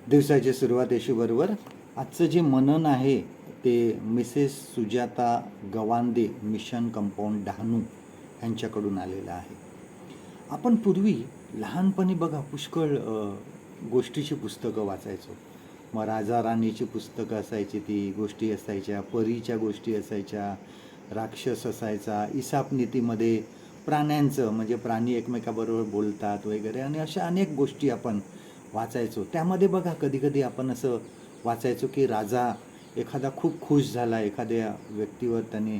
दिवसाची सुरुवात यशूबरोबर. आजचं जे मनन आहे ते मिसेस सुजाता गवांदे, मिशन कंपाऊंड डहाणू यांच्याकडून आलेलं आहे. आपण पूर्वी लहानपणी बघा पुष्कळ गोष्टीची पुस्तकं वाचायचो. मग राजा राणीची पुस्तकं असायची, ती गोष्टी असायच्या, परीच्या गोष्टी असायच्या, राक्षस असायचा, इसाप नीतीमध्ये प्राण्यांचं म्हणजे प्राणी एकमेकाबरोबर बोलतात वगैरे, आणि अशा अनेक गोष्टी आपण वाचायचो. त्यामध्ये बघा कधीकधी आपण असं वाचायचो की राजा एखादा खूप खुश झाला, एखाद्या व्यक्तीवर त्याने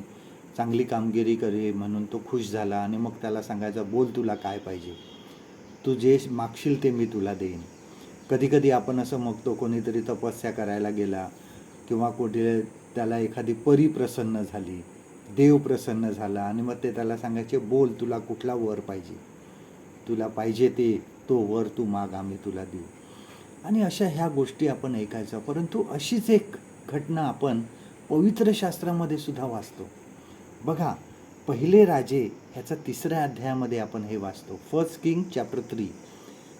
चांगली कामगिरी करे म्हणून तो खुश झाला, आणि मग त्याला सांगायचा, बोल तुला काय पाहिजे, तू जे मागशील ते मी तुला देईन. कधीकधी आपण असं मागतो, कोणीतरी तपस्या करायला गेला किंवा कुठे त्याला एखादी परी प्रसन्न झाली, देव प्रसन्न झाला, आणि मग ते त्याला सांगायचे, बोल तुला कुठला वर पाहिजे, तुला पाहिजे ते तो वर तू माग, आम्ही तुला देऊ. आणि अशा ह्या गोष्टी आपण ऐकायचा. परंतु अशीच एक घटना आपण पवित्र शास्त्रामध्ये सुद्धा वाचतो. बघा, पहिले राजे ह्याचा 3ऱ्या अध्यायामध्ये आपण हे वाचतो. 1 किंग चॅप्टर 3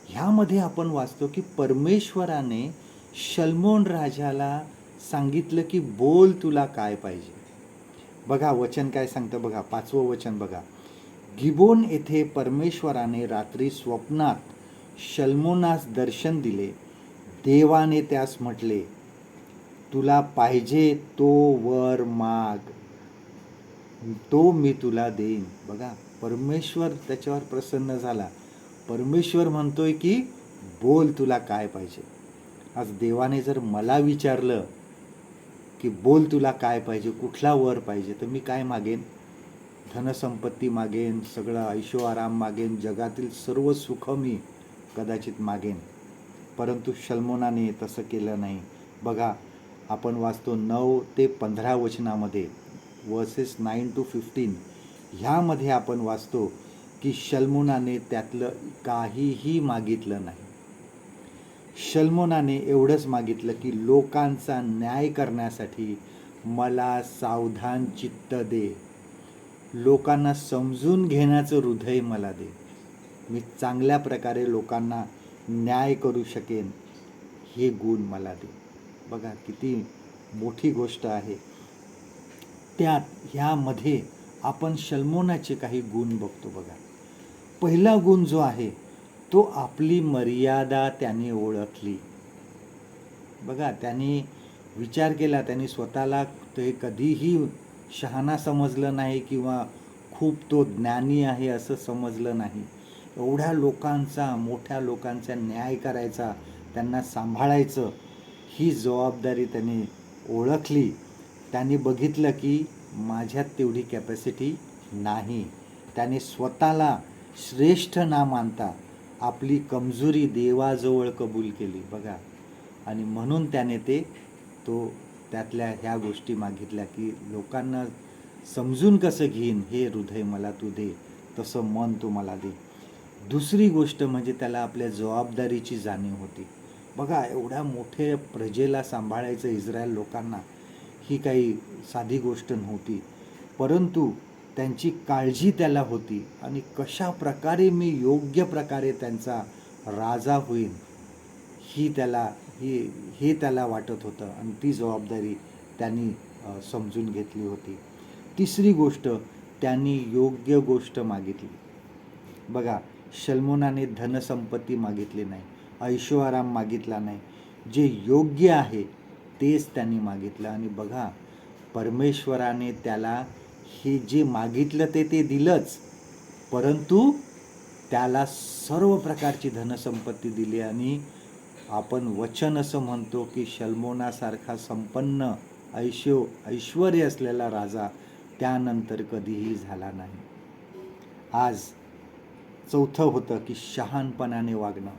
ह्यामध्ये आपण वाचतो की परमेश्वराने शल्मोन राजाला सांगितलं की बोल तुला काय पाहिजे. बघा वचन काय सांगतं बघा, 5वं वचन बघा. गिबोन येथे परमेश्वराने रात्री स्वप्नात शल्मोनास दर्शन दिले. देवाने त्यास म्हटले, तुला पाहिजे तो वर माग, तो मी तुला देईन. बघा, परमेश्वर त्याच्यावर प्रसन्न झाला. परमेश्वर म्हणतोय की बोल तुला काय पाहिजे. आज देवाने जर मला विचारलं की बोल तुला काय पाहिजे, कुठला वर पाहिजे, तर मी काय मागेन? धनसंपत्ती मागेन, सगळं ऐशो आराम मागेन, जगातील सर्व सुख मी कदाचित मागेन. परंतु शल्मोनाने तसं केलं नाही. बघा, आपण वाचतो 9 ते 15 वचनामध्ये, वर्सेस 9 to 15 ह्यामध्ये आपण वाचतो की शल्मोनाने त्यातलं काहीही मागितलं नाही. शल्मोनाने एवढंच मागितलं की लोकांचा न्याय करण्यासाठी मला सावधान चित्त दे, लोकांना समजून घेण्याचं हृदय मला दे, मी चांगल्या प्रकारे लोकांना न्याय करू शकेन, हे गुण मला दे. बघा किती मोठी गोष्ट आहे. त्यात ह्यामध्ये आपण शल्मोनाचे काही गुण बघतो. बघा, पहिला गुण जो आहे तो आपली मर्यादा त्याने ओळखली. बघा, त्याने विचार केला, त्याने स्वतःला ते कधीही शहाणा समजलं नाही किंवा खूप तो ज्ञानी आहे असं समजलं नाही. एवढ्या लोकांचा, मोठ्या लोकांचा न्याय करायचा, त्यांना सांभाळायचं, ही जबाबदारी त्याने ओळखली. त्याने बघितलं की माझ्यात तेवढी कॅपॅसिटी नाही. त्याने स्वतःला श्रेष्ठ ना मानता आपली कमजोरी देवाजवळ कबूल केली. बघा, आणि म्हणून त्याने त्यातल्या ह्या गोष्टी मागितल्या की लोकांना समजून कसं घेईन हे हृदय मला तू दे, तसं मन तू मला दे. दुसरी गोष्ट म्हणजे त्याला आपल्या जबाबदारीची जाणीव होती. बघा, एवढ्या मोठ्या प्रजेला सांभाळायचं इस्रायल लोकांना, ही काही साधी गोष्ट नव्हती. परंतु त्यांची काळजी त्याला होती, आणि कशा प्रकारे मी योग्य प्रकारे त्यांचा राजा होईन हे त्याला वाटत होतं, आणि ती जबाबदारी त्यांनी समजून घेतली होती. तिसरी गोष्ट, त्यांनी योग्य गोष्ट मागितली. बघा, शल्मोनाने धनसंपत्ती मागितली नाही, ऐशो आराम मागितला नाही, जे योग्य आहे तेच त्यांनी मागितलं. आणि बघा, परमेश्वराने त्याला हे जे मागितलं ते दिलंच, परंतु त्याला सर्व प्रकारची धनसंपत्ती दिली. आणि आपण वचन असं म्हणतो की शल्मोनासारखा संपन्न ऐश्वर्य असलेला राजा त्यानंतर कधीही झाला नाही. आज चौथं होतं की शहाणपणाने वागणं.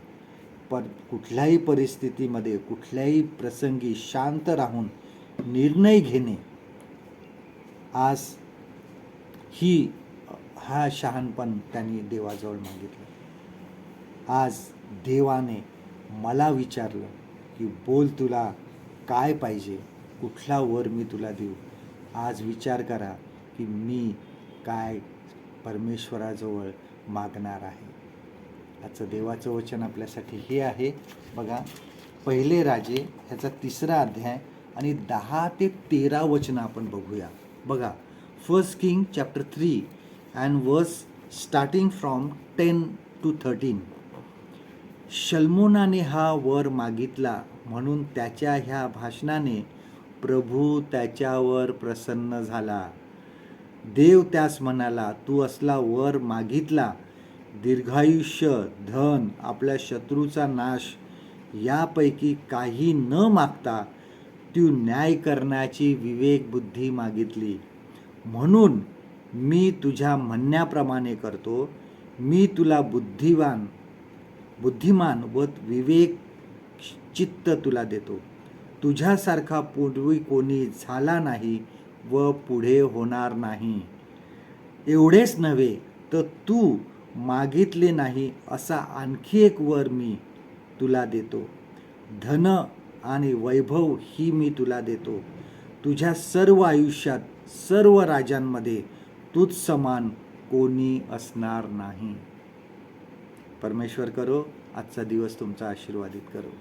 कुठल्याही परिस्थितीमध्ये, कुठल्याही प्रसंगी शांत राहून निर्णय घेणे, आज हा शहाणपण त्यांनी देवाजवळ मागितलं. आज देवाने मला विचारलं की बोल तुला काय पाहिजे, कुठला वर मी तुला देऊ. आज विचार करा की मी काय परमेश्वराजवळ मागणार आहे. आजचं देवाचं वचन आपल्यासाठी हे आहे. बघा, पहिले राजे ह्याचा 3रा अध्याय आणि 10 ते 13 वचनं आपण बघूया. बघा, 1 किंग चॅप्टर 3 अँड वर्स स्टार्टिंग फ्रॉम 10 to 13. शल्मोनाने हा वर मागितला म्हणून त्याच्या ह्या भाषणाने प्रभू त्याच्यावर प्रसन्न झाला. देव त्यास म्हणाला, तू असला वर मागितला, दीर्घायुष्य, धन, आपल्या शत्रूचा नाश यापैकी काही न मागता तू न्याय करण्याची विवेक बुद्धी मागितली. म्हणून मी तुझ्या म्हणण्याप्रमाणे करतो. मी तुला बुद्धिमान व विवेक चित्त तुला देतो. तुझ्यासारखा पूर्वी कोणी झाला नाही व पुढे होणार नाही. एवढेच नव्हे तर तू मागितले नाही असा आणखी एक वर मी तुला देतो. धन आणि वैभव ही मी तुला देतो. तुझ्या सर्व आयुष्यात सर्व राजांमध्ये तुझ समान कोणी असणार नाही. परमेश्वर करो आजचा दिवस तुमचा आशीर्वादित करो.